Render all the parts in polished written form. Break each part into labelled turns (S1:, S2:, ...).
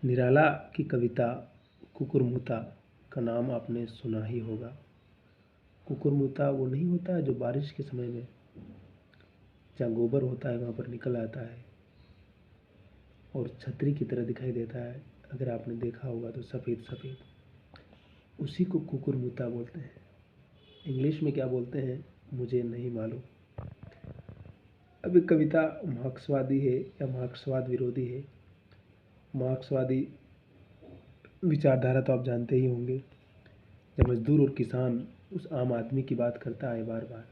S1: निराला की कविता कुकुरमुता का नाम आपने सुना ही होगा। कुकुरमुता वो नहीं होता जो बारिश के समय में जहाँ गोबर होता है वहाँ पर निकल आता है और छतरी की तरह दिखाई देता है, अगर आपने देखा होगा तो सफ़ेद सफ़ेद, उसी को कुकुरमुता बोलते हैं। इंग्लिश में क्या बोलते हैं मुझे नहीं मालूम। अब ये कविता मार्क्सवादी है या मार्क्सवाद विरोधी है। मार्क्सवादी विचारधारा तो आप जानते ही होंगे, जब मजदूर और किसान उस आम आदमी की बात करता है बार बार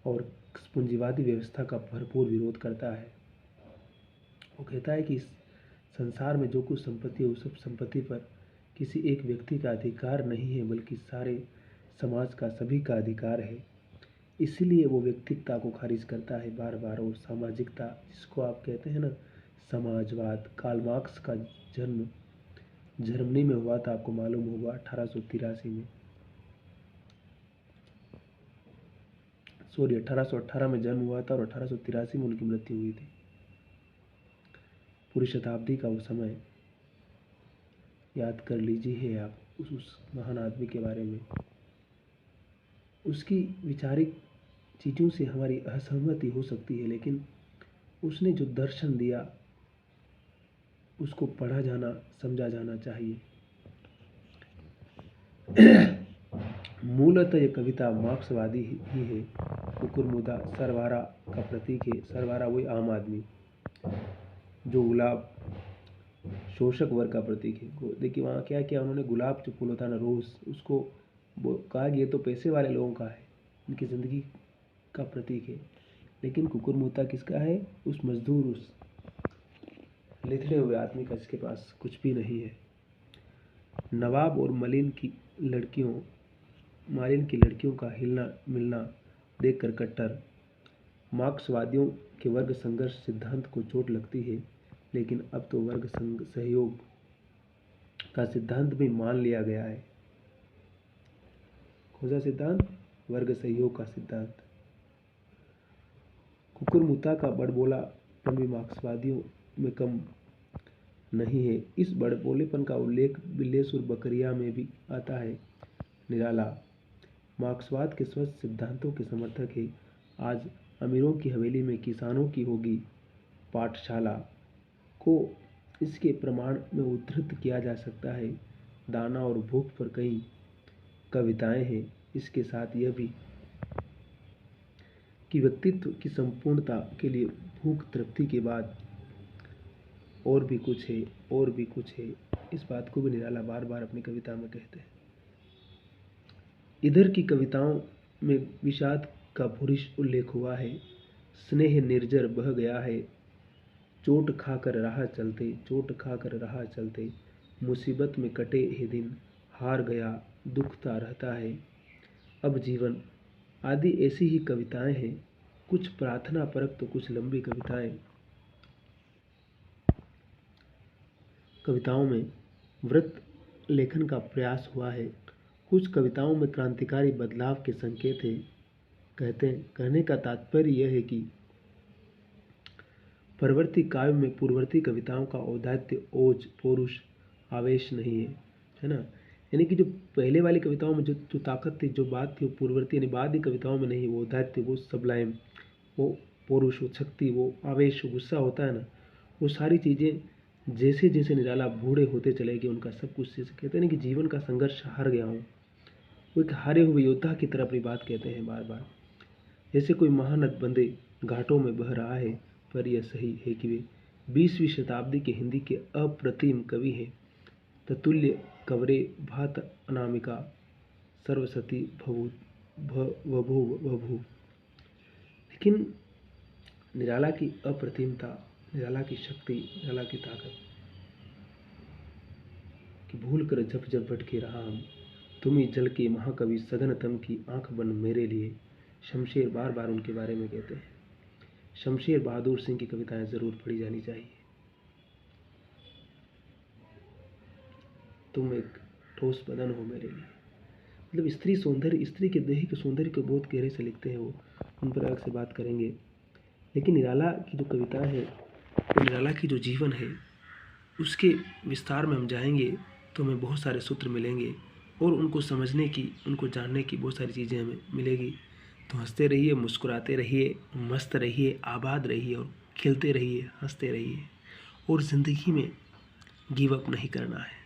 S1: और पूंजीवादी व्यवस्था का भरपूर विरोध करता है। वो कहता है कि इस संसार में जो कुछ संपत्ति है उस सब संपत्ति पर किसी एक व्यक्ति का अधिकार नहीं है, बल्कि सारे समाज का, सभी का अधिकार है। इसीलिए वो व्यक्तिकता को खारिज करता है बार बार, और सामाजिकता, जिसको आप कहते हैं ना समाजवाद। कार्ल मार्क्स का जन्म जर्मनी में हुआ था, आपको मालूम होगा 1883 में, 1818 में जन्म हुआ था और 1883 में उनकी मृत्यु हुई थी। पूरी शताब्दी का वो समय याद कर लीजिए आप उस महान आदमी के बारे में। उसकी विचारिक चीज़ों से हमारी असहमति हो सकती है, लेकिन उसने जो दर्शन दिया उसको पढ़ा जाना, समझा जाना चाहिए। मूलतः यह कविता मार्क्सवादी ही है। कुकुरमुदा सरवारा का प्रतीक है। सरवारा वही आम आदमी जो गुलाब शोषक वर्ग का प्रतीक है। देखिए वहाँ क्या किया उन्होंने, गुलाब जो फूल होता है ना रोज़, उसको वो कहा कि ये तो पैसे वाले लोगों का है, उनकी ज़िंदगी का प्रतीक है। लेकिन कुकुरमुता किसका है? उस मजदूर, उस लिथड़े हुए आदमी का जिसके पास कुछ भी नहीं है। नवाब और मालिन की लड़कियों का हिलना मिलना देखकर कट्टर मार्क्सवादियों के वर्ग संघर्ष सिद्धांत को चोट लगती है, लेकिन अब तो वर्ग सहयोग का सिद्धांत भी मान लिया गया है। कौन सा सिद्धांत? वर्ग सहयोग का सिद्धांत। कुकुरमुता का बड़बोलापन भी मार्क्सवादियों में कम नहीं है। इस बड़बोलेपन का उल्लेख बिल्लेस और बकरिया में भी आता है। निराला मार्क्सवाद के स्वस्थ सिद्धांतों के समर्थक है। आज अमीरों की हवेली में किसानों की होगी पाठशाला को इसके प्रमाण में उद्धृत किया जा सकता है। दाना और भूख पर कई कविताएं हैं। इसके साथ यह भी कि व्यक्तित्व की संपूर्णता के लिए भूख तृप्ति के बाद और भी कुछ है, और भी कुछ है। इस बात को भी निराला बार बार अपनी कविता में कहते हैं। इधर की कविताओं में विषाद का भूरिश उल्लेख हुआ है। स्नेह निर्जर बह गया है, चोट खाकर राह चलते, मुसीबत में कटे ये दिन, हार गया दुखता रहता है, अब जीवन आदि ऐसी ही कविताएं हैं। कुछ प्रार्थना परक तो कुछ लंबी कविताओं में व्रत लेखन का प्रयास हुआ है। कुछ कविताओं में क्रांतिकारी बदलाव के संकेत हैं। कहने का तात्पर्य यह है कि परवर्ती काव्य में पूर्ववर्ती कविताओं का औदात्य, ओज, पौरुष, आवेश नहीं है, है ना। यानी कि जो पहले वाली कविताओं में जो ताकत थी, जो बात थी, वो पूर्ववर्ती यानी बाद की कविताओं में नहीं। वो औदात्य, वो सबलाइम, वो पौरुष, वो शक्ति, वो आवेश, वो गुस्सा होता है ना, वो सारी चीज़ें जैसे जैसे निराला बूढ़े होते चले गए उनका सब कुछ, जैसे कहते हैं ना कि जीवन का संघर्ष हार गया हूँ, वो एक हारे हुए योद्धा की तरह अपनी बात कहते हैं बार बार। जैसे कोई महानद बंदे घाटों में बह रहा है, पर यह सही है कि वे 20वीं शताब्दी के हिंदी के अप्रतिम कवि हैं। ततुल्य कवरे भात अनामिका सर्वसती बभू। लेकिन निराला की अप्रतिमता, निराला की शक्ति, निराला की ताकत कि भूल कर जब जब भटके रहा हम, तुम ही जल के महाकवि सघन तम की आंख बन मेरे लिए। शमशेर बार बार उनके बारे में कहते हैं। शमशेर बहादुर सिंह की कविताएं जरूर पढ़ी जानी चाहिए। तुम एक ठोस बदन हो मेरे लिए, मतलब स्त्री सौंदर्य, स्त्री के देह के सौंदर्य को बहुत गहरे से लिखते हैं वो, उन पर अलग से बात करेंगे। लेकिन निराला की जो कविता है, तो निराला की जो जीवन है उसके विस्तार में हम जाएंगे तो हमें बहुत सारे सूत्र मिलेंगे और उनको समझने की, उनको जानने की बहुत सारी चीज़ें हमें मिलेगी। तो हंसते रहिए, मुस्कुराते रहिए, मस्त रहिए, आबाद रहिए और खिलते रहिए, हंसते रहिए और ज़िंदगी में गिव अप नहीं करना है।